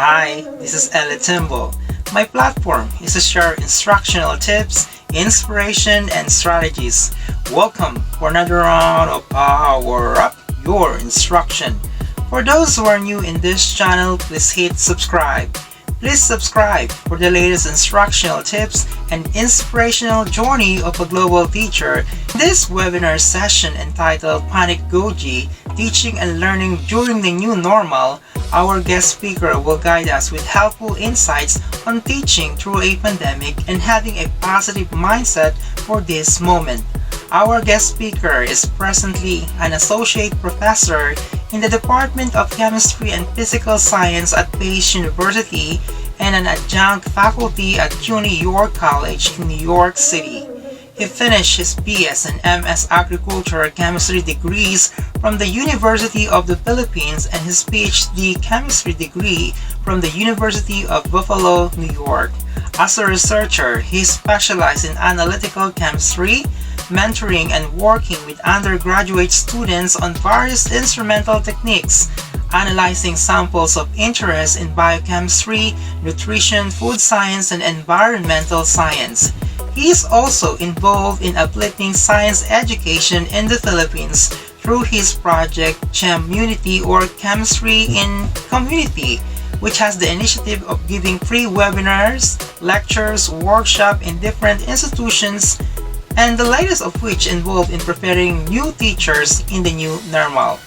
Hi, this is Eli Timbo. My platform is to share instructional tips, inspiration, and strategies. Welcome for another round of Power Up Your Instruction. For those who are new in this channel, please hit subscribe. Please subscribe for the latest instructional tips and inspirational journey of a global teacher. In this webinar session entitled Panicgogy, Teaching and Learning During the New Normal, our guest speaker will guide us with helpful insights on teaching through a pandemic and having a positive mindset for this moment. Our guest speaker is presently an associate professor in the Department of Chemistry and Physical Science at Pace University and an adjunct faculty at CUNY York College in New York City. He finished his BS and MS Agriculture Chemistry degrees from the University of the Philippines and his PhD Chemistry degree from the University of Buffalo, New York. As a researcher, he specialized in analytical chemistry, mentoring and working with undergraduate students on various instrumental techniques, analyzing samples of interest in biochemistry, nutrition, food science, and environmental science. He is also involved in uplifting science education in the Philippines through his project Chemunity or Chemistry in Community, which has the initiative of giving free webinars, lectures, workshops in different institutions, and the latest of which involved in preparing new teachers in the new normal.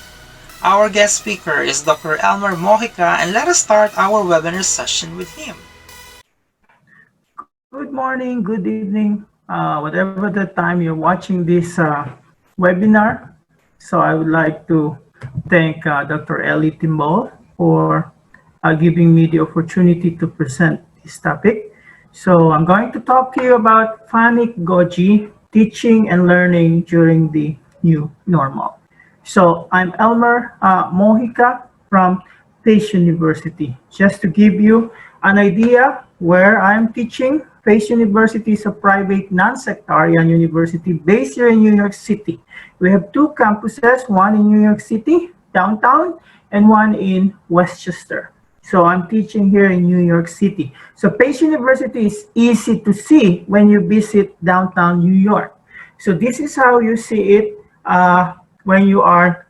Our guest speaker is Dr. Elmer Mojica, and let us start our webinar session with him. Good morning, good evening, whatever the time you're watching this webinar. So I would like to thank Dr. Eli Timbo for giving me the opportunity to present this topic. So I'm going to talk to you about Panicgogy, teaching and learning during the new normal. So I'm Elmer Mojica from Pace University. Just to give you an idea where I'm teaching, Pace University is a private non-sectarian university based here in New York City. We have two campuses, one in New York City, downtown, and one in Westchester. So I'm teaching here in New York City. So Pace University is easy to see when you visit downtown New York. So this is how you see it when you are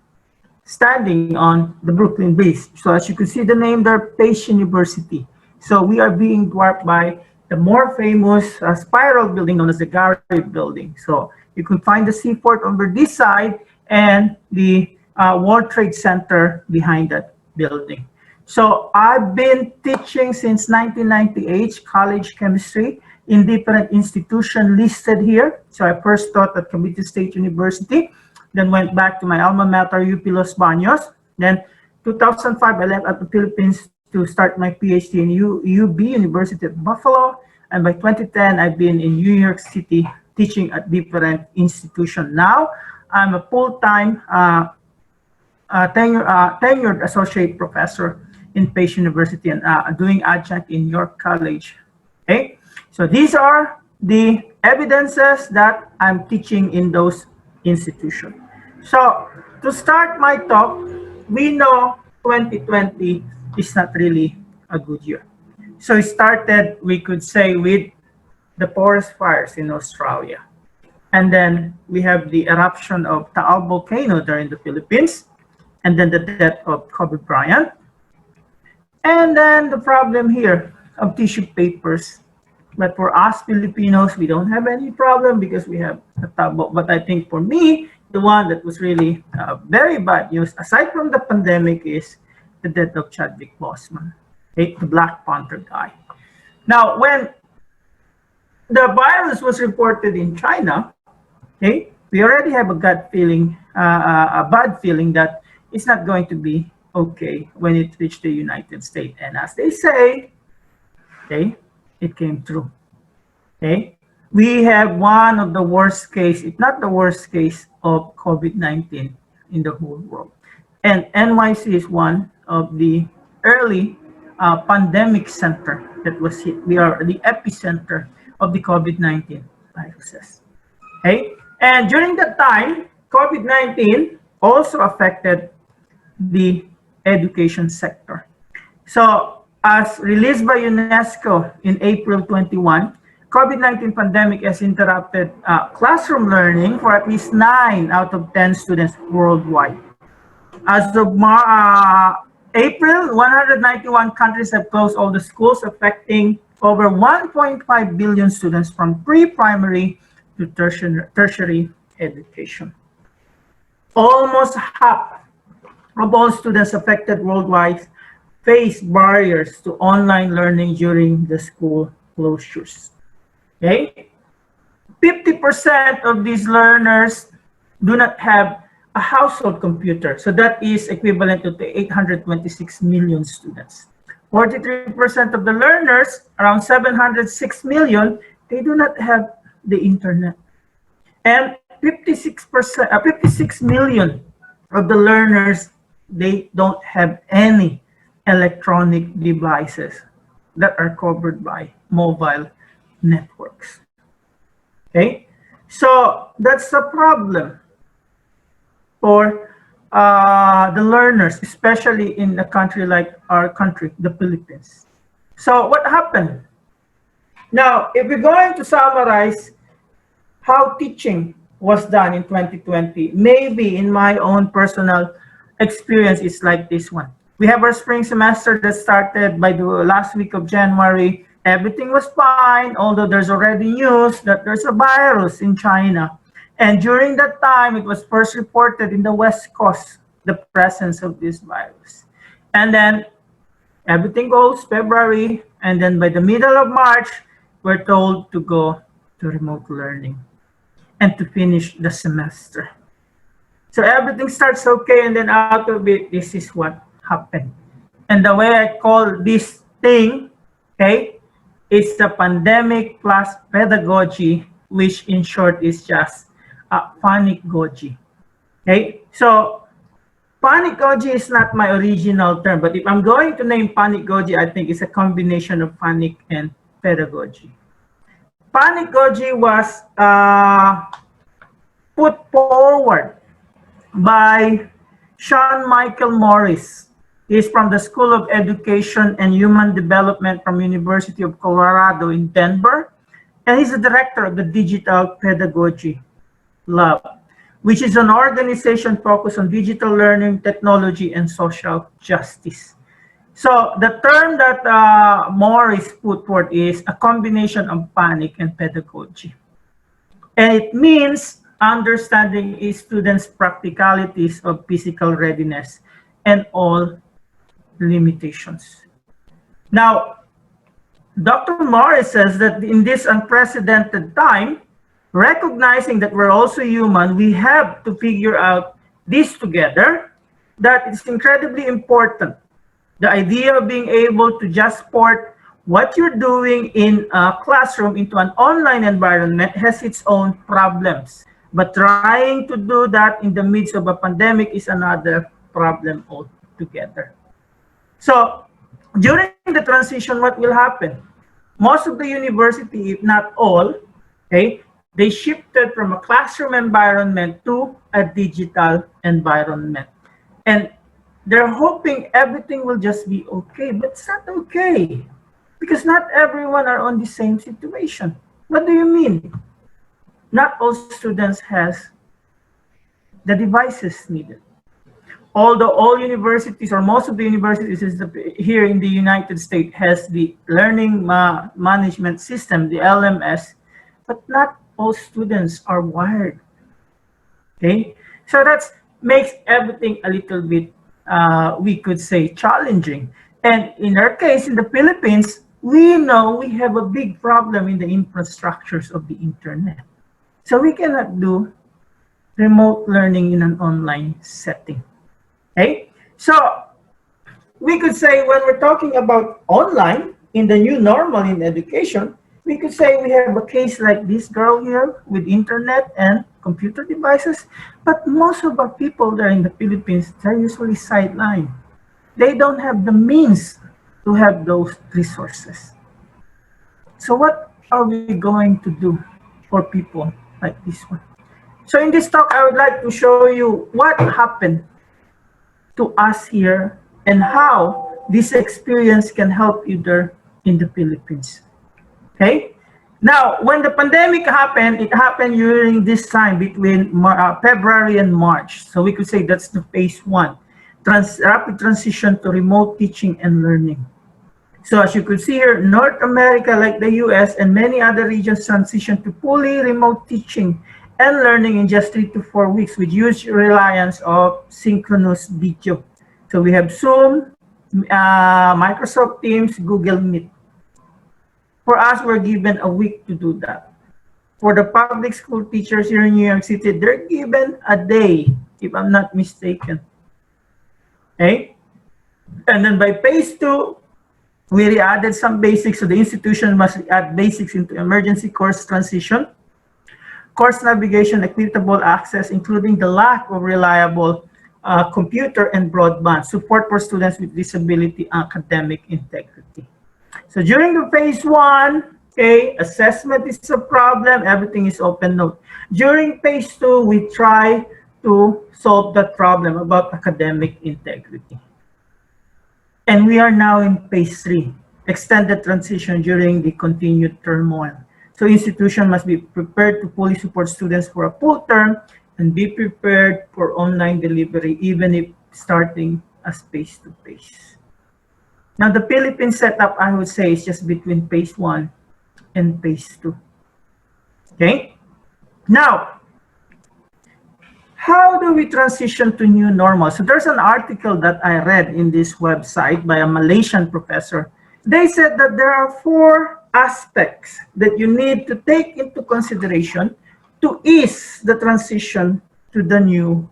standing on the Brooklyn Bridge. So as you can see the name there, Pace University. So we are being dwarfed by the more famous spiral building known as the Gary building. So you can find the seaport over this side and the World Trade Center behind that building. So I've been teaching since 1998 college chemistry in different institutions listed here. So I first taught at Cavite State University, then went back to my alma mater, UP Los Baños. Then 2005, I left at the Philippines to start my PhD in UB, University of Buffalo. And by 2010, I've been in New York City teaching at different institutions. Now, I'm a full-time tenured associate professor in Pace University and doing adjunct in York College. Okay, so these are the evidences that I'm teaching in those institutions. So to start my talk, we know 2020 is not really a good year. So it started, we could say, with the forest fires in Australia. And then we have the eruption of Taal volcano there in the Philippines. And then the death of Kobe Bryant. And then the problem here of tissue papers. But for us Filipinos, we don't have any problem because we have a tabo. But I think for me, the one that was really very bad news, aside from the pandemic, is the death of Chadwick Boseman, the Black Panther guy. Now, when the virus was reported in China, okay, we already have a gut feeling, a bad feeling that it's not going to be okay when it reached the United States. And as they say, okay, it came true. Okay, we have one of the worst case, if not the worst case, of COVID-19 in the whole world. And NYC is one of the early pandemic center that was hit. We are the epicenter of the COVID-19 viruses. Okay, and during that time, COVID-19 also affected the education sector. So As released by UNESCO in April 21, COVID-19 pandemic has interrupted classroom learning for at least 9 out of 10 students worldwide. As of April, 191 countries have closed all the schools, affecting over 1.5 billion students from pre-primary to tertiary education. Almost half of all students affected worldwide face barriers to online learning during the school closures. Okay? 50% of these learners do not have a household computer. So that is equivalent to 826 million students. 43% of the learners, around 706 million, they do not have the internet. And 56 million of the learners, they don't have any electronic devices that are covered by mobile networks. Okay, so that's a problem for the learners, especially in a country like our country, the Philippines. So what happened? Now, if we're going to summarize how teaching was done in 2020, maybe in my own personal experience, it's like this one. We have our spring semester that started by the last week of January. Everything was fine, although there's already news that there's a virus in China. And during that time, it was first reported in the West Coast, the presence of this virus. And then everything goes February, and then by the middle of March, we're told to go to remote learning and to finish the semester. So everything starts okay, and then out of it, this is what happened. And the way I call this thing, okay, it's the pandemic plus pedagogy, which in short is just Panicgogy. Okay, so Panicgogy is not my original term, but if I'm going to name Panicgogy, I think it's a combination of panic and pedagogy. Panicgogy was put forward by Sean Michael Morris. He's from the School of Education and Human Development from University of Colorado in Denver, and he's the director of the Digital Pedagogy Lab, which is an organization focused on digital learning, technology, and social justice. So the term that Morris put forth is a combination of panic and pedagogy. And it means understanding a student's practicalities of physical readiness and all limitations. Now, Dr. Morris says that in this unprecedented time, recognizing that we're also human, we have to figure out this together, that it's incredibly important. The idea of being able to just port what you're doing in a classroom into an online environment has its own problems. But trying to do that in the midst of a pandemic is another problem altogether. So during the transition, what will happen? Most of the university, if not all, okay, they shifted from a classroom environment to a digital environment. And they're hoping everything will just be okay, but it's not okay because not everyone are on the same situation. What do you mean? Not all students has the devices needed. Although all universities or most of the universities here in the United States has the learning management system, the LMS, but not all students are wired. Okay, so that makes everything a little bit, we could say, challenging. And in our case, in the Philippines, we know we have a big problem in the infrastructures of the internet. So we cannot do remote learning in an online setting. Okay, so we could say when we're talking about online in the new normal in education, we could say we have a case like this girl here with internet and computer devices, but most of our people there in the Philippines, they're usually sidelined. They don't have the means to have those resources. So what are we going to do for people like this one? So in this talk, I would like to show you what happened to us here and how this experience can help you there in the Philippines. Okay? Now, when the pandemic happened, it happened during this time between February and March. So we could say that's the phase one, rapid transition to remote teaching and learning. So as you could see here, North America, like the US and many other regions, transitioned to fully remote teaching and learning in just 3 to 4 weeks with huge reliance of synchronous video. So we have Zoom, Microsoft Teams, Google Meet. For us, we're given a week to do that. For the public school teachers here in New York City, they're given a day, if I'm not mistaken. Okay? And then by phase two, we added some basics, so the institution must add basics into emergency course transition, course navigation, equitable access, including the lack of reliable computer and broadband, support for students with disability, academic integrity. So during the phase one, okay, assessment is a problem, everything is open note. During phase two, we try to solve that problem about academic integrity. And we are now in phase three, extended transition during the continued turmoil. So institution must be prepared to fully support students for a full term and be prepared for online delivery, even if starting as face-to-face. Now the Philippine setup, I would say, is just between phase one and phase two. Okay? Now, how do we transition to new normal? So there's an article that I read in this website by a Malaysian professor. They said that there are 4 aspects that you need to take into consideration to ease the transition to the new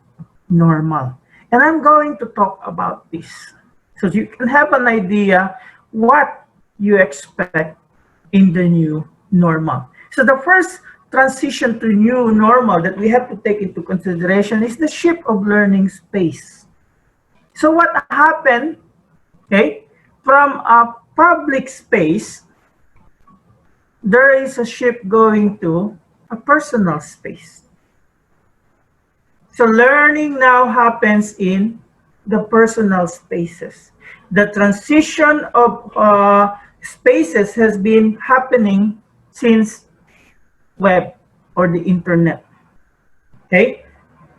normal. And I'm going to talk about this so you can have an idea what you expect in the new normal. So the first transition to new normal that we have to take into consideration is the shift of learning space. So what happened, okay, from a public space, there is a shift going to a personal space. So learning now happens in the personal spaces. The transition of spaces has been happening since web or the internet. Okay?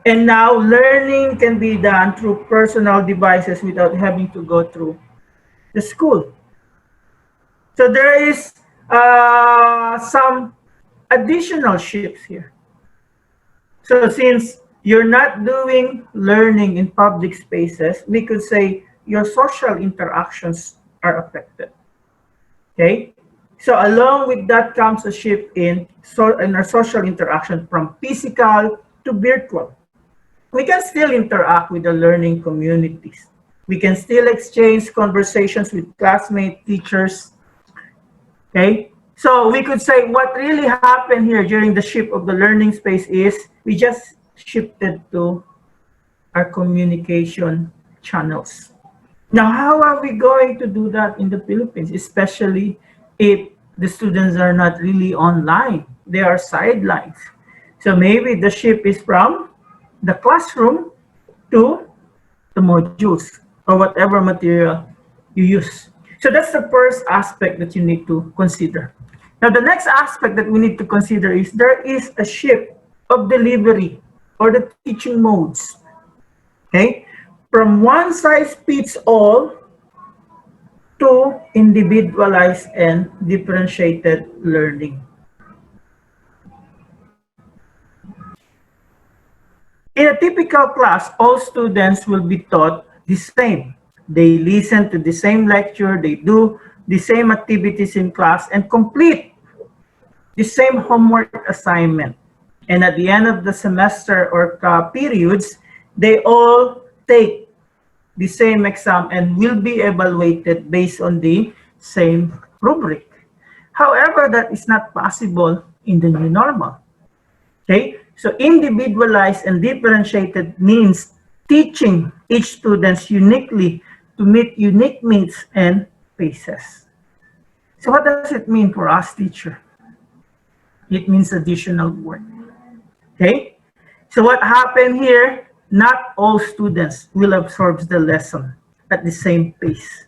And now learning can be done through personal devices without having to go through the school. So there is some additional shifts here. So since you're not doing learning in public spaces, we could say your social interactions are affected. Okay? So along with that comes a shift in our social interaction from physical to virtual. We can still interact with the learning communities. We can still exchange conversations with classmates, teachers. Okay? So we could say what really happened here during the shift of the learning space is we just shifted to our communication channels. Now, how are we going to do that in the Philippines, especially if the students are not really online? They are sidelines. So maybe the shift is from the classroom to the modules or whatever material you use. So that's the first aspect that you need to consider. Now, the next aspect that we need to consider is there is a shift of delivery or the teaching modes. Okay? From one size fits all to individualized and differentiated learning. In a typical class, all students will be taught the same. They listen to the same lecture, they do the same activities in class, and complete the same homework assignment. And at the end of the semester or periods, they all take the same exam and will be evaluated based on the same rubric. However, that is not possible in the new normal. Okay? So individualized and differentiated means teaching each student uniquely to meet unique needs and paces. So what does it mean for us, teacher? It means additional work. Okay? So what happened here? Not all students will absorb the lesson at the same pace.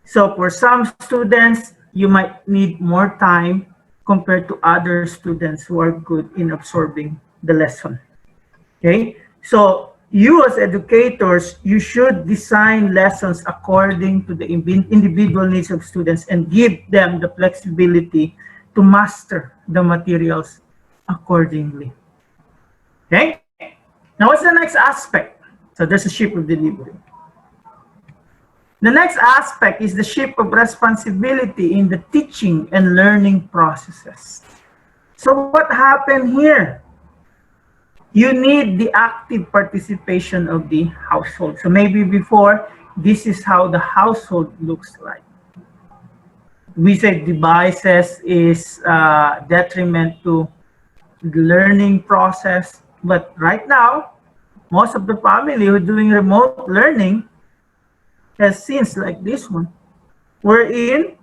So for some students, you might need more time compared to other students who are good in absorbing the lesson. Okay? So you as educators, you should design lessons according to the individual needs of students and give them the flexibility to master the materials accordingly. Okay? Now what's the next aspect? So there's a shift of delivery. The next aspect is the shift of responsibility in the teaching and learning processes. So what happened here? You need the active participation of the household. So maybe before, this is how the household looks like. We say devices is detriment to the learning process. But right now, most of the family who are doing remote learning has scenes like this one, wherein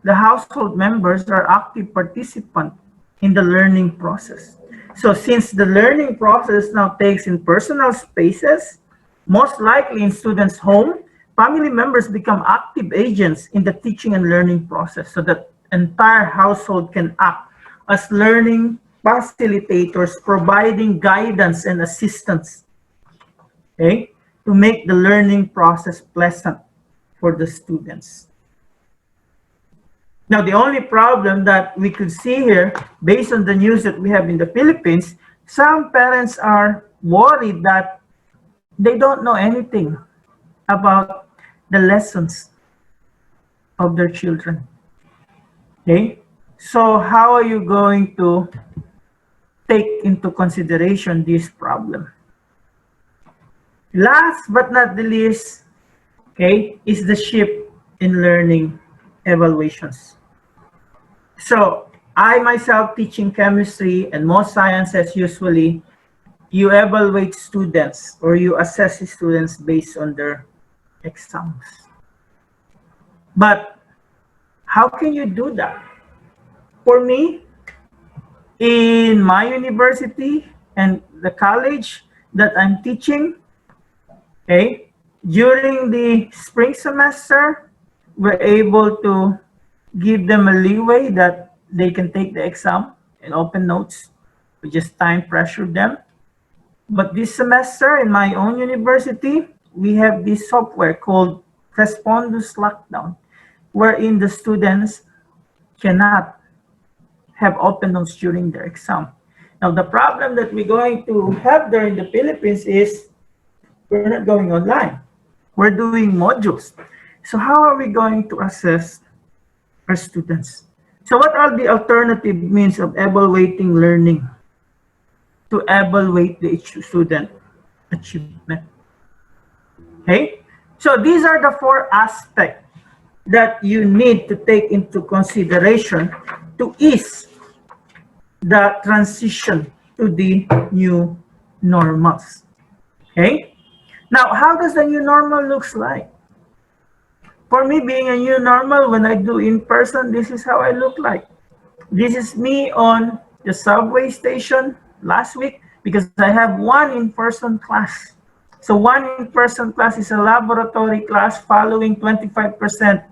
the household members are active participants in the learning process. So since the learning process now takes in personal spaces, most likely in students' home, family members become active agents in the teaching and learning process so that entire household can act as learning facilitators, providing guidance and assistance, okay, to make the learning process pleasant for the students. Now, the only problem that we could see here, based on the news that we have in the Philippines, some parents are worried that they don't know anything about the lessons of their children. Okay? So how are you going to take into consideration this problem? Last but not the least, okay, is the shift in learning evaluations. So I myself teaching chemistry and most sciences, usually you evaluate students or you assess students based on their exams. But how can you do that? For me, in my university and the college that I'm teaching, okay, during the spring semester, we're able to give them a leeway that they can take the exam and open notes. We just time pressure them. But this semester in my own university, we have this software called Respondus Lockdown, wherein the students cannot have open notes during their exam. Now, the problem that we're going to have there in the Philippines is we're not going online. We're doing modules. So how are we going to assess our students? So what are the alternative means of evaluating learning to evaluate the student achievement? Okay, so these are the 4 aspects that you need to take into consideration to ease the transition to the new normals. Okay, now how does the new normal looks like? For me, being a new normal, when I do in person, this is how I look like. This is me on the subway station last week because I have one in-person class. So one in-person class is a laboratory class following 25%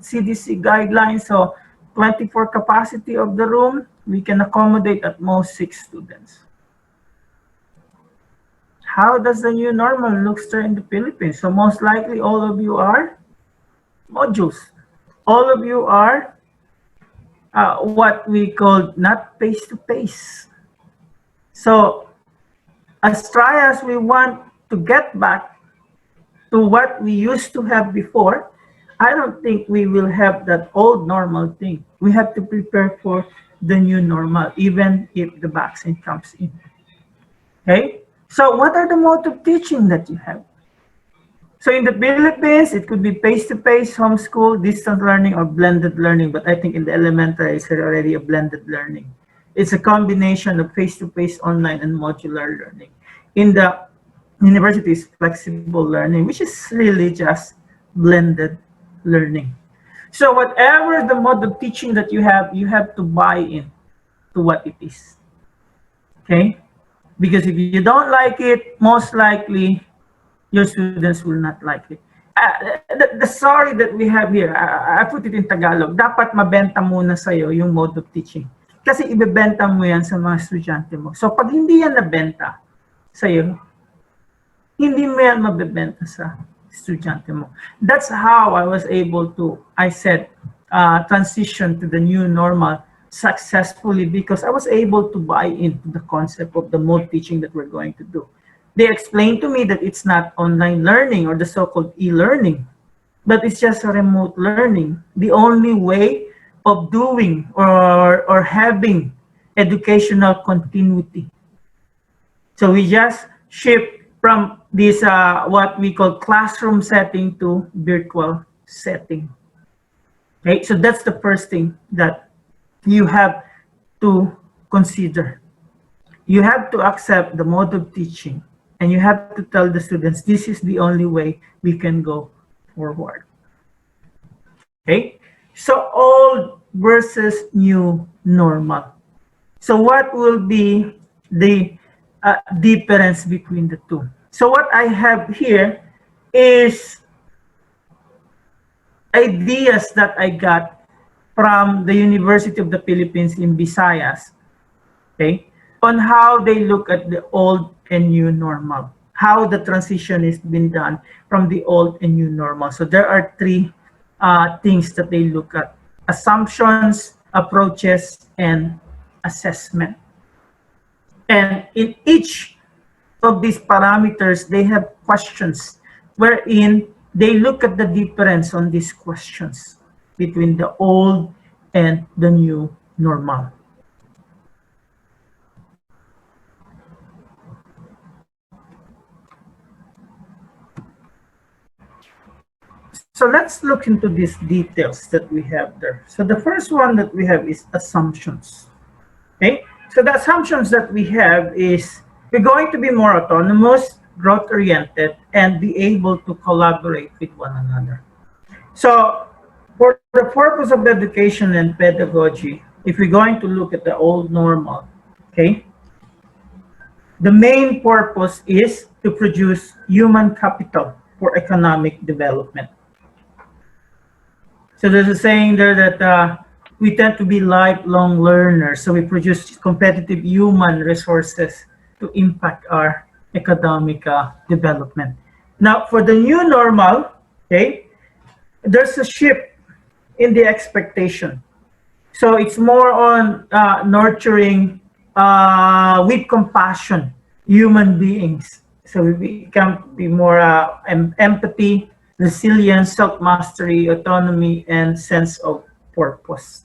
CDC guidelines. So 24 capacity of the room, we can accommodate at most 6 students. How does the new normal look there in the Philippines? So most likely all of you are modules. All of you are what we call not face-to-face. So as try as we want to get back to what we used to have before, I don't think we will have that old normal thing. We have to prepare for the new normal, even if the vaccine comes in. Okay? So what are the mode of teaching that you have? So in the Philippines, it could be face-to-face, homeschool, distance learning, or blended learning. But I think in the elementary, it's already a blended learning. It's a combination of face-to-face, online, and modular learning. In the universities, flexible learning, which is really just blended learning. So whatever the mode of teaching that you have to buy in to what it is. Okay? Because if you don't like it, most likely your students will not like it. The story that we have here, I put it in Tagalog, dapat mabenta muna sa'yo yung mode of teaching. Kasi ibebenta mo yan sa mga estudyante mo. So pag hindi yan nabenta sa'yo, hindi mo yan mabebenta sa estudyante mo. That's how I was able to, I said, transition to the new normal successfully because I was able to buy into the concept of the mode teaching that we're going to do. They explained to me that it's not online learning or the so-called e-learning, but it's just a remote learning. The only way of doing or having educational continuity. So we just shift from this what we call classroom setting to virtual setting. Okay, so that's the first thing that you have to consider. You have to accept the mode of teaching and you have to tell the students this is the only way we can go forward. Okay, so old versus new normal. So what will be the difference between the two? So what I have here is ideas that I got from the University of the Philippines in Visayas, okay, on how they look at the old and new normal, how the transition is been done from the old and new normal. So there are three things that they look at: assumptions, approaches, and assessment. And in each of these parameters, they have questions wherein they look at the difference on these questions between the old and the new normal. So let's look into these details that we have there. So the first one that we have is assumptions. Okay, so the assumptions that we have is we're going to be more autonomous, growth-oriented, and be able to collaborate with one another. So for the purpose of education and pedagogy, if we're going to look at the old normal, okay, the main purpose is to produce human capital for economic development. So there's a saying there that we tend to be lifelong learners. So we produce competitive human resources to impact our economic development. Now, for the new normal, okay, there's a shift in the expectation. So it's more on nurturing with compassion human beings. So we become be more empathy, resilience, self-mastery, autonomy, and sense of purpose.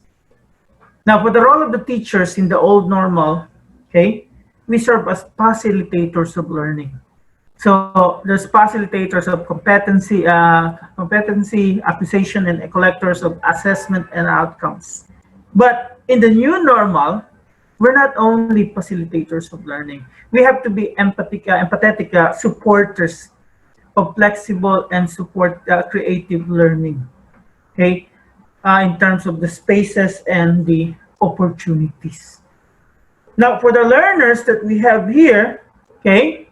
Now, for the role of the teachers in the old normal, okay, we serve as facilitators of learning. So there's facilitators of competency, acquisition, and collectors of assessment and outcomes. But in the new normal, we're not only facilitators of learning. We have to be empathetic supporters of flexible and support creative learning, okay, in terms of the spaces and the opportunities. Now, for the learners that we have here, okay,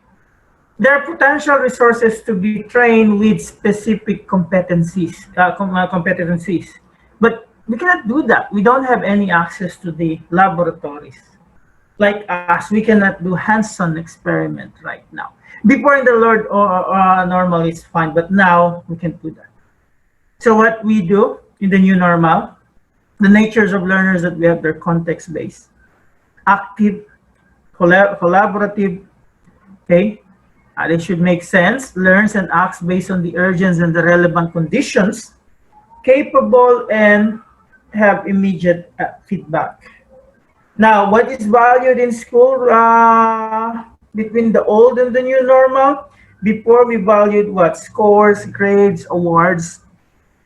there are potential resources to be trained with specific competencies, but we cannot do that. We don't have any access to the laboratories. Like us, we cannot do hands-on experiment right now. Before in the Lord normal is fine, but now we can do that. So what we do in the new normal, the natures of learners that we have, they're context-based, active, collaborative, okay? They should make sense, learns and acts based on the urgency and the relevant conditions, capable and have immediate feedback. Now, what is valued in school between the old and the new normal? Before we valued what? Scores, grades, awards.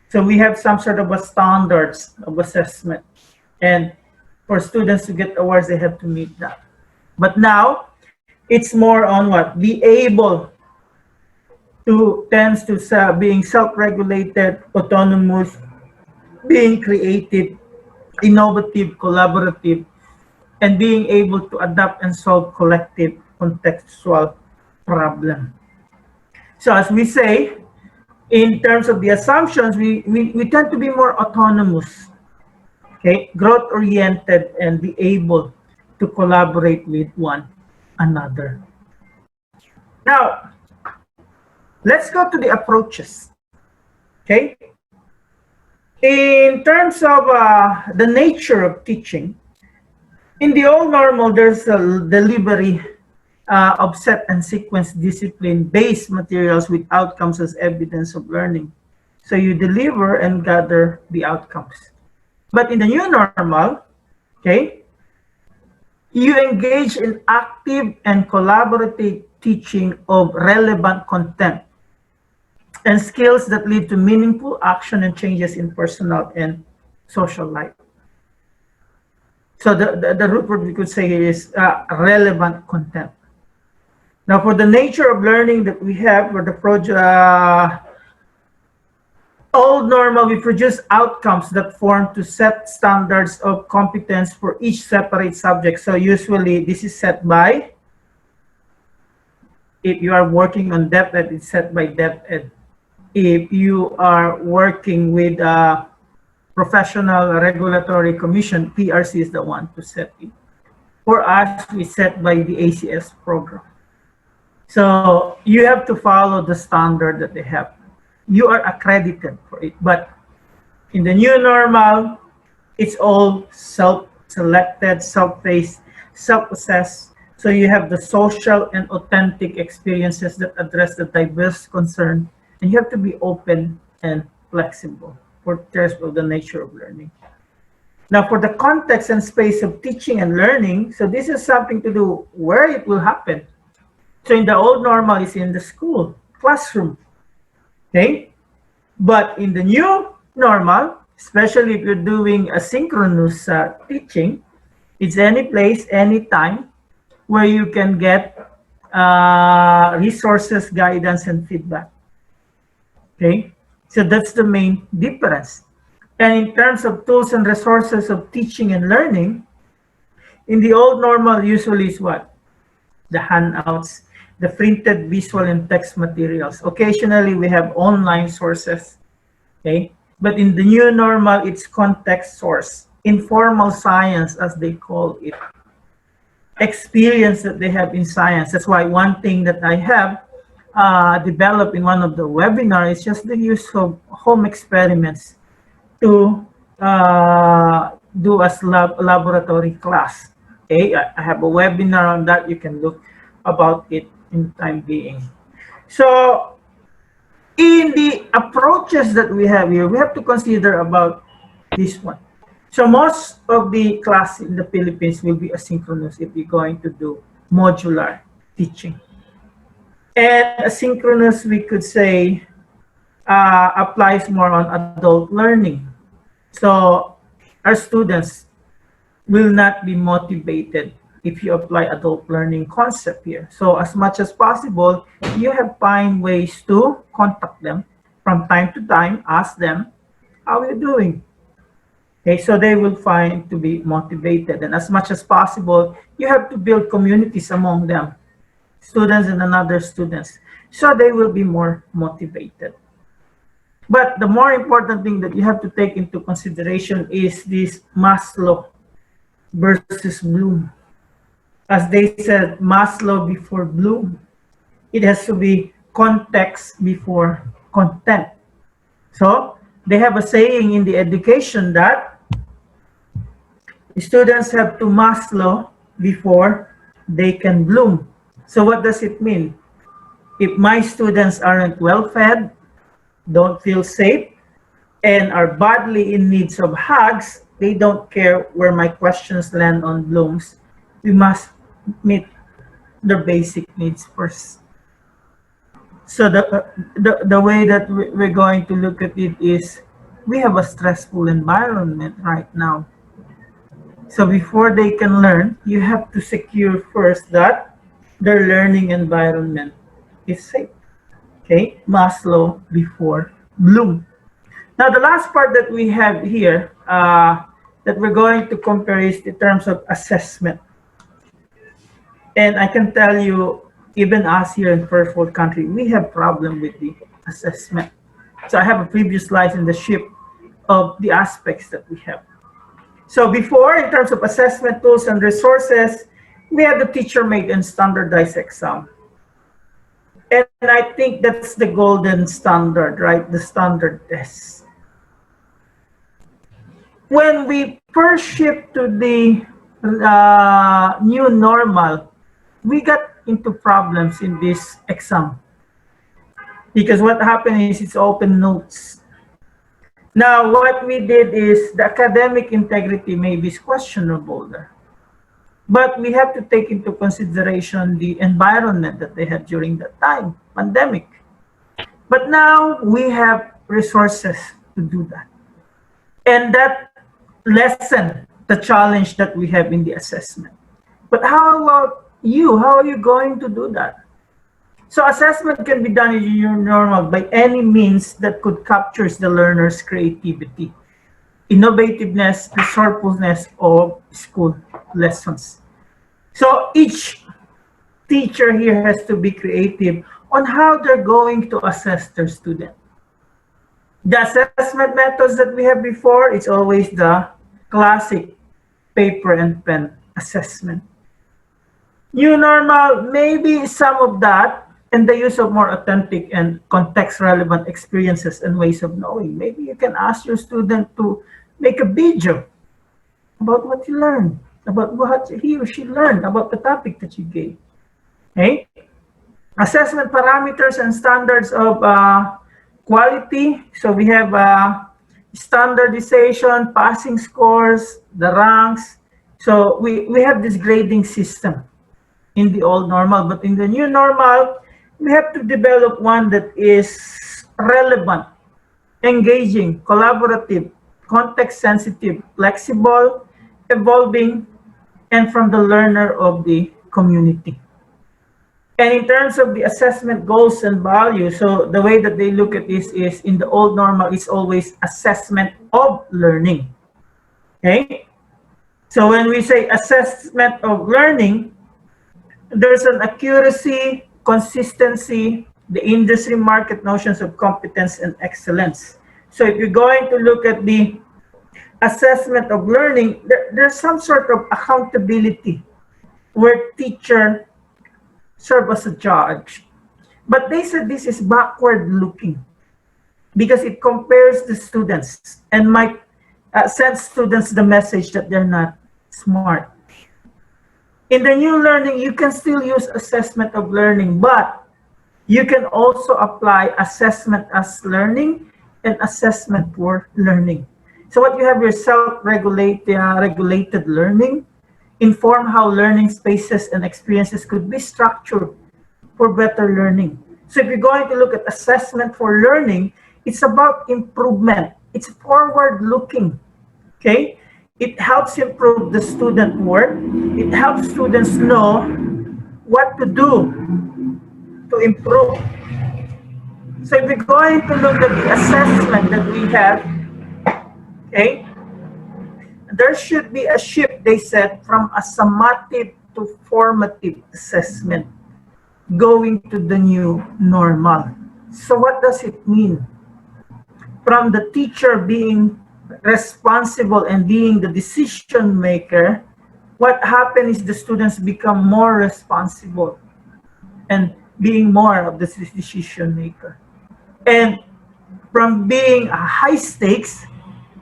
So we have some sort of a standards of assessment. And for students to get awards, they have to meet that. But now, it's more on what? Be able to tends to being self-regulated, autonomous, being creative, innovative, collaborative, and being able to adapt and solve collective contextual problem. So as we say, In terms of the assumptions, we tend to be more autonomous, okay, growth oriented, and be able to collaborate with one another. Now, let's go to the approaches, okay? In terms of the nature of teaching, in the old normal, there's a delivery of set and sequence discipline based materials with outcomes as evidence of learning. So you deliver and gather the outcomes. But in the new normal, okay, you engage in active and collaborative teaching of relevant content and skills that lead to meaningful action and changes in personal and social life. So the root word we could say is relevant content. Now, for the nature of learning that we have for the project, old normal, we produce outcomes that form to set standards of competence for each separate subject. So usually this is set by, if you are working on depth ed, it's set by depth ed. If you are working with a professional regulatory commission, PRC is the one to set it. For us, we set by the ACS program. So you have to follow the standard that they have. You are accredited for it, but in the new normal, it's all self-selected, self-paced, self-assessed. So you have the social and authentic experiences that address the diverse concern, and you have to be open and flexible for terms of the nature of learning. Now, for the context and space of teaching and learning, so this is something to do where it will happen. So in the old normal, it's in the school, classroom, okay? But in the new normal, especially if you're doing asynchronous teaching, it's any place, any time where you can get resources, guidance, and feedback, okay? So that's the main difference. And in terms of tools and resources of teaching and learning, in the old normal usually is what? The handouts, the printed visual and text materials. Occasionally we have online sources, okay? But in the new normal, it's context source, informal science as they call it, experience that they have in science. That's why one thing that I have developed in one of the webinars is just the use of home experiments to do as laboratory class. Okay, I have a webinar on that. You can look about it in the time being. So in the approaches that we have here, we have to consider about this one. So most of the class in the Philippines will be asynchronous if you're going to do modular teaching. And asynchronous, we could say, applies more on adult learning. So our students will not be motivated if you apply adult learning concept here. So as much as possible, you have find ways to contact them from time to time, ask them, how are you doing? Okay, so they will find to be motivated. And as much as possible, you have to build communities among them, students and another students, so they will be more motivated. But the more important thing that you have to take into consideration is this Maslow versus Bloom. As they said, Maslow before Bloom. It has to be context before content. So they have a saying in the education that students have to Maslow before they can bloom. So what does it mean? If my students aren't well fed, don't feel safe, and are badly in needs of hugs, they don't care where my questions land on blooms. We must meet their basic needs first. So the way that we're going to look at it is, we have a stressful environment right now. So before they can learn, you have to secure first that their learning environment is safe. Okay, Maslow before Bloom. Now the last part that we have here that we're going to compare is in terms of assessment. And I can tell you, even us here in first world country, we have problem with the assessment. So I have a previous slide in the ship of the aspects that we have. So before, in terms of assessment tools and resources, we had the teacher made and standardized exam. And I think that's the golden standard, right? The standard test. When we first shift to the new normal, we got into problems in this exam. Because what happened is it's open notes. Now, what we did is the academic integrity may be questionable there. But we have to take into consideration the environment that they had during that time, pandemic. But now we have resources to do that. And that lessen the challenge that we have in the assessment. But how about you? How are you going to do that? So assessment can be done in your normal by any means that could capture the learner's creativity, innovativeness, resourcefulness of school lessons. So each teacher here has to be creative on how they're going to assess their student. The assessment methods that we have before, it's always the classic paper and pen assessment. New normal, maybe some of that, and the use of more authentic and context-relevant experiences and ways of knowing. Maybe you can ask your student to make a video about what you learned, about what he or she learned, about the topic that you gave. Okay? Assessment parameters and standards of quality. So we have standardization, passing scores, the ranks. So we have this grading system in the old normal, but in the new normal, we have to develop one that is relevant, engaging, collaborative, context sensitive, flexible, evolving, and from the learner of the community. And in terms of the assessment goals and values, so the way that they look at this is in the old normal, it's always assessment of learning. Okay? So when we say assessment of learning, there's an accuracy, consistency, the industry market notions of competence and excellence. So if you're going to look at the assessment of learning, there's some sort of accountability where teacher serve as a judge. But they said this is backward looking because it compares the students and might send students the message that they're not smart. In the new learning, you can still use assessment of learning, but you can also apply assessment as learning and assessment for learning. So what you have your self-regulated learning, inform how learning spaces and experiences could be structured for better learning. So if you're going to look at assessment for learning, it's about improvement. It's forward-looking, okay? It helps improve the student work. It helps students know what to do to improve. So if we're going to look at the assessment that we have, okay, there should be a shift, they said, from a summative to formative assessment going to the new normal. So what does it mean? From the teacher being responsible and being the decision maker, what happens is the students become more responsible and being more of the decision maker. And from being a high stakes,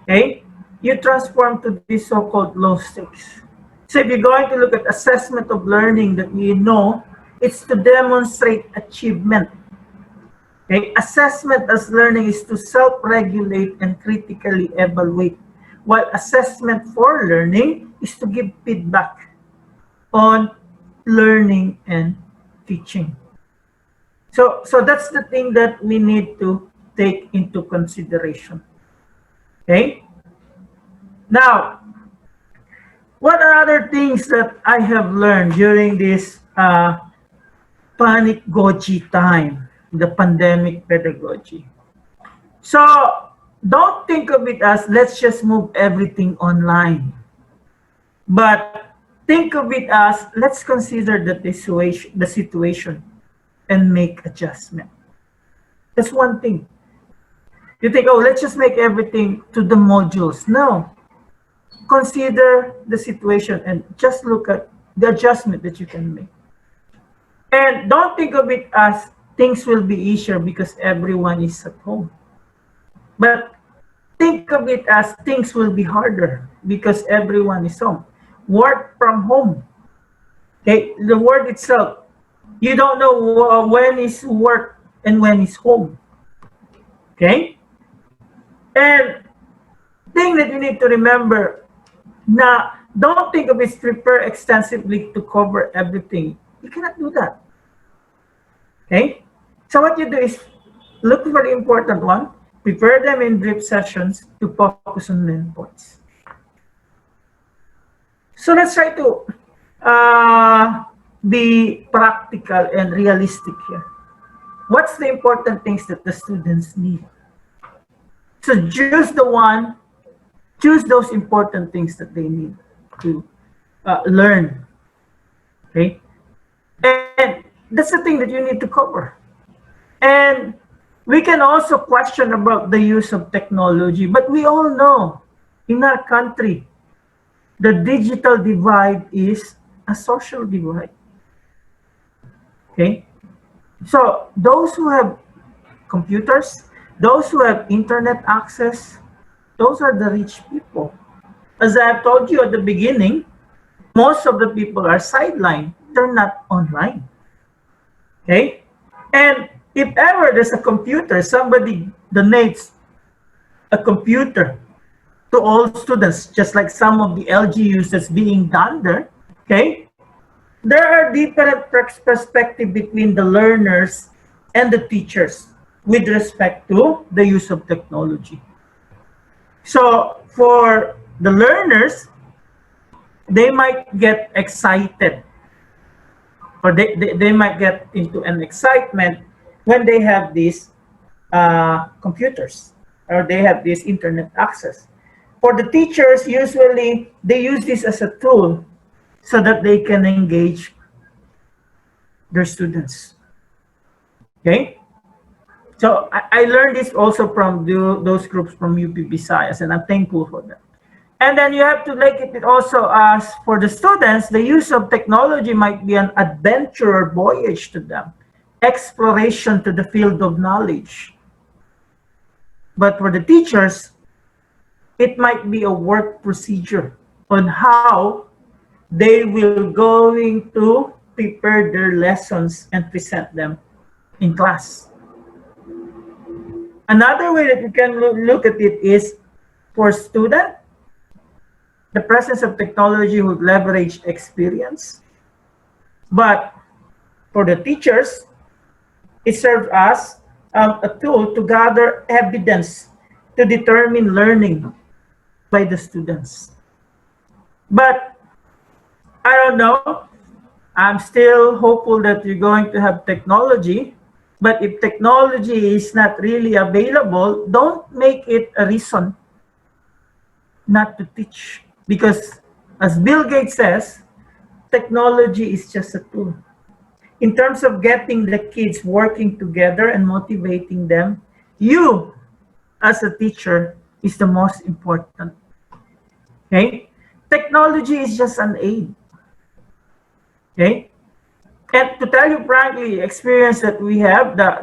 okay, you transform to this so-called low stakes. So if you're going to look at assessment of learning that you know, it's to demonstrate achievement. Okay? Assessment as learning is to self-regulate and critically evaluate, while assessment for learning is to give feedback on learning and teaching. So that's the thing that we need to take into consideration. Okay? Now, what are other things that I have learned during this Panicgogy time, the pandemic pedagogy? So don't think of it as let's just move everything online, but think of it as let's consider the situation and make adjustment. That's one thing. You think, oh, let's just make everything to the modules. No, consider the situation and just look at the adjustment that you can make. And don't think of it as things will be easier because everyone is at home. But think of it as things will be harder because everyone is home. Work from home. Okay, the word itself, you don't know when is work and when is home. Okay, and thing that you need to remember, now don't think of it prepare extensively to cover everything. You cannot do that. Okay, so what you do is look for the important one, prepare them in brief sessions to focus on main points. So let's try to be practical and realistic here. What's the important things that the students need? So choose those important things that they need to learn. Okay, and that's the thing that you need to cover. And we can also question about the use of technology, but we all know in our country, the digital divide is a social divide. Okay, so those who have computers, those who have internet access, those are the rich people. As I have told you at the beginning, most of the people are sidelined. They're not online. Okay? And if ever there's a computer, somebody donates a computer to all students, just like some of the LGUs that's being done there, okay? There are different perspectives between the learners and the teachers with respect to the use of technology. So for the learners, they might get excited or they might get into an excitement when they have these computers or they have this internet access. For the teachers, usually they use this as a tool so that they can engage their students. Okay? So I learned this also from those groups from UP Visayas, and I'm thankful for that. And then you have to make it also as for the students, the use of technology might be an adventure or voyage to them, exploration to the field of knowledge. But for the teachers, it might be a work procedure on how they will going to prepare their lessons and present them in class. Another way that you can look at it is for student, the presence of technology would leverage experience. But for the teachers, it serves as a tool to gather evidence to determine learning by the students. But I don't know. I'm still hopeful that you're going to have technology. But if technology is not really available, don't make it a reason not to teach. Because as Bill Gates says, technology is just a tool. In terms of getting the kids working together and motivating them, you as a teacher is the most important. Okay? Technology is just an aid. Okay? And to tell you frankly, experience that we have, the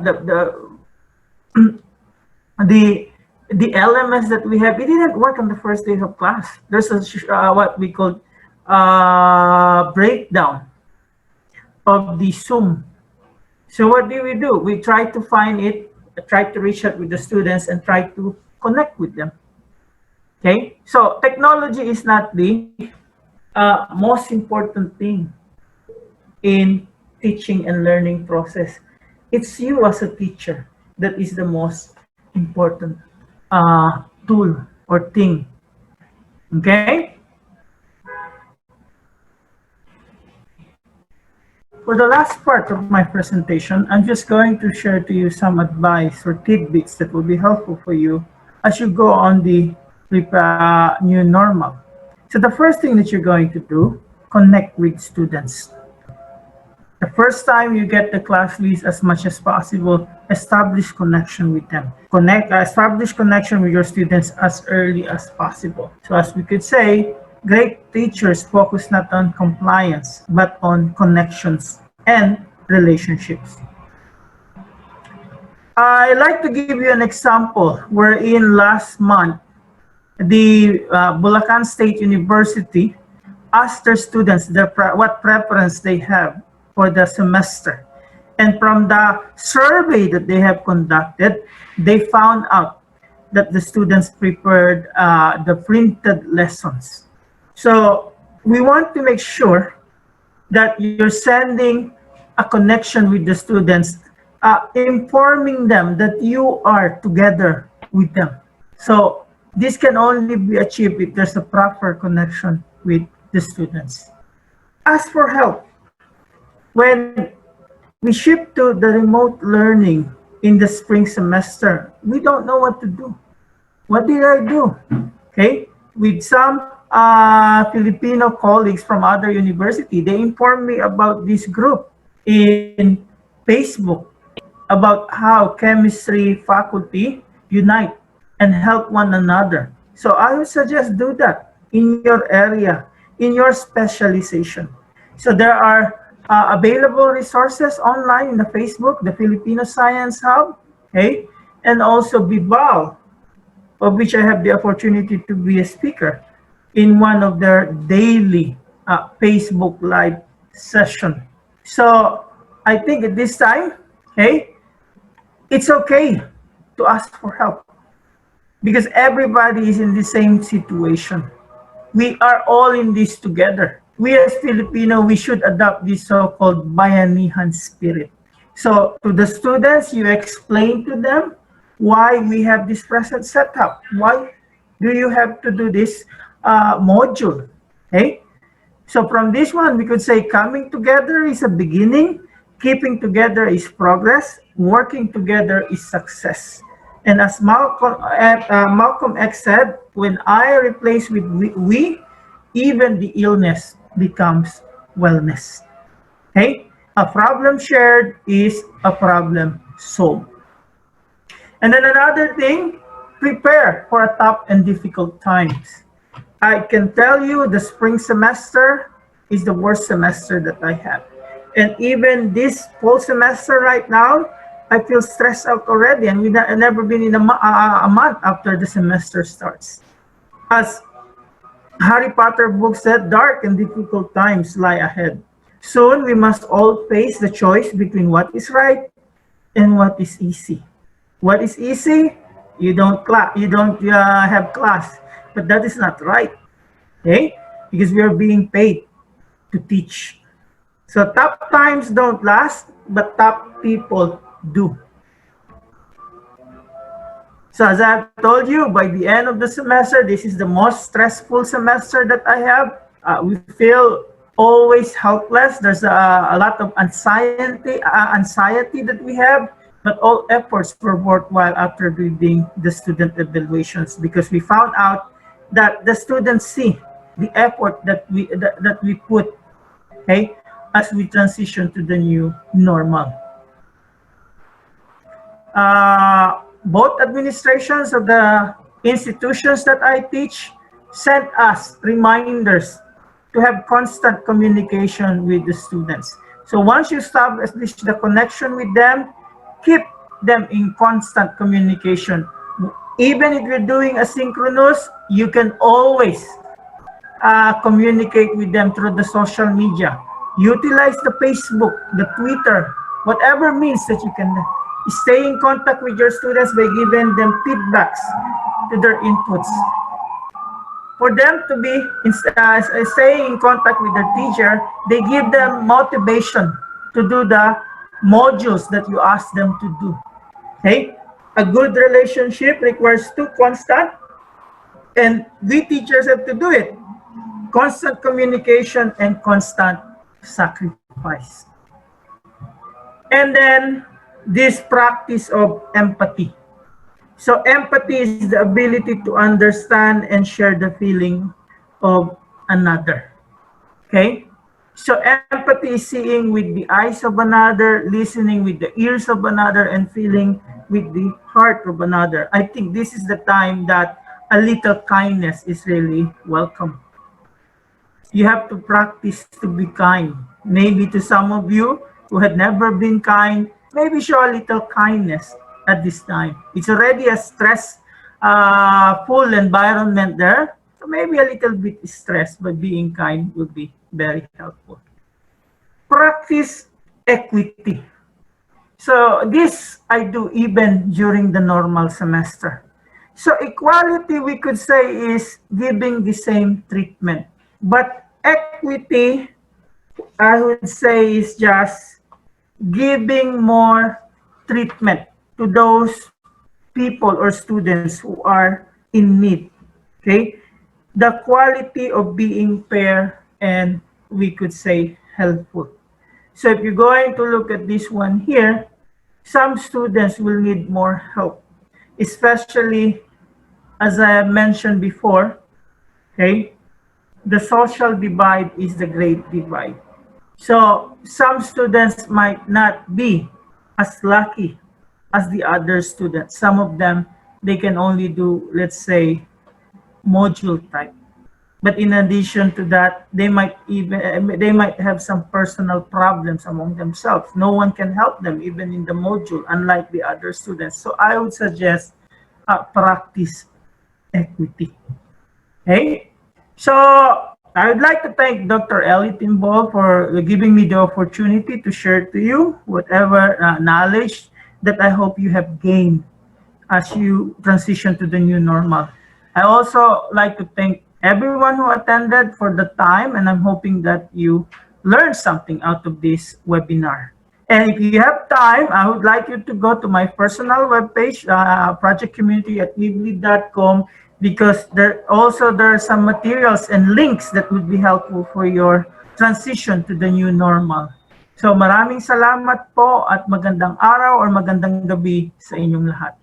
elements that we have, it didn't work on the first day of class. There's a what we call breakdown of the Zoom. So what do? We try to find it, try to reach out with the students and try to connect with them. Okay, so technology is not the most important thing in teaching and learning process. It's you as a teacher that is the most important tool or thing. Okay? For the last part of my presentation, I'm just going to share to you some advice or tidbits that will be helpful for you as you go on the new normal. So the first thing that you're going to do, connect with students. The first time you get the class list as much as possible, establish connection with them. Establish connection with your students as early as possible. So as we could say, great teachers focus not on compliance, but on connections and relationships. I like to give you an example wherein last month, the Bulacan State University asked their students what preference they have for the semester. And from the survey that they have conducted, they found out that the students preferred the printed lessons. So we want to make sure that you're sending a connection with the students, informing them that you are together with them. So this can only be achieved if there's a proper connection with the students. Ask for help. When we shift to the remote learning in the spring semester, we don't know what to do. What did I do? Okay, with some Filipino colleagues from other university, they informed me about this group in Facebook about how chemistry faculty unite and help one another. So I would suggest do that in your area, in your specialization. So there are available resources online in the Facebook, the Filipino Science Hub, okay, and also Bibal, of which I have the opportunity to be a speaker in one of their daily Facebook Live session. So I think at this time, okay, it's okay to ask for help because everybody is in the same situation. We are all in this together. We as Filipino, we should adopt this so-called bayanihan spirit. So to the students, you explain to them why we have this present setup. Why do you have to do this module? Okay. So from this one, we could say coming together is a beginning, keeping together is progress, working together is success. And as Malcolm X said, when I replace with we, even the illness becomes wellness. Okay? A problem shared is a problem solved. And then another thing, prepare for a tough and difficult times. I can tell you the spring semester is the worst semester that I have. And even this fall semester right now, I feel stressed out already, and I've never been in a month after the semester starts. As Harry Potter book said, dark and difficult times lie ahead. Soon we must all face the choice between what is right and what is easy. What is easy? You don't have class, but that is not right, okay? Because we are being paid to teach. So top times don't last, but top people do. So as I've told you, by the end of the semester, this is the most stressful semester that I have. We feel always helpless. There's a lot of anxiety that we have, but all efforts were worthwhile after reading the student evaluations because we found out that the students see the effort that we put, okay, as we transition to the new normal. Both administrations of the institutions that I teach sent us reminders to have constant communication with the students. So once you establish the connection with them, keep them in constant communication. Even if you're doing asynchronous, you can always communicate with them through the social media. Utilize the Facebook, the Twitter, whatever means that you can stay in contact with your students by giving them feedbacks to their inputs. For them to be staying in contact with their teacher, they give them motivation to do the modules that you ask them to do. Okay? A good relationship requires two constant, and we teachers have to do it. Constant communication and constant sacrifice. And then this practice of empathy. So empathy is the ability to understand and share the feeling of another. Okay? So empathy is seeing with the eyes of another, listening with the ears of another, and feeling with the heart of another. I think this is the time that a little kindness is really welcome. You have to practice to be kind. Maybe to some of you who had never been kind, maybe show a little kindness at this time. It's already a stress full environment there. So maybe a little bit stress, but being kind will be very helpful. Practice equity. So this I do even during the normal semester. So equality we could say is giving the same treatment. But equity I would say is just giving more treatment to those people or students who are in need. Okay? The quality of being fair and we could say helpful. So if you're going to look at this one here, some students will need more help, especially as I have mentioned before, okay, the social divide is the great divide. So some students might not be as lucky as the other students. Some of them, they can only do, let's say, module type. But in addition to that, they might have some personal problems among themselves. No one can help them even in the module, unlike the other students. So I would suggest practice equity. Okay, so I would like to thank Dr. Ellie Timbol for giving me the opportunity to share to you whatever knowledge that I hope you have gained as you transition to the new normal. I also like to thank everyone who attended for the time, and I'm hoping that you learned something out of this webinar. And if you have time, I would like you to go to my personal webpage, projectcommunity@weebly.com, because there are some materials and links that would be helpful for your transition to the new normal. So maraming salamat po at magandang araw or magandang gabi sa inyong lahat.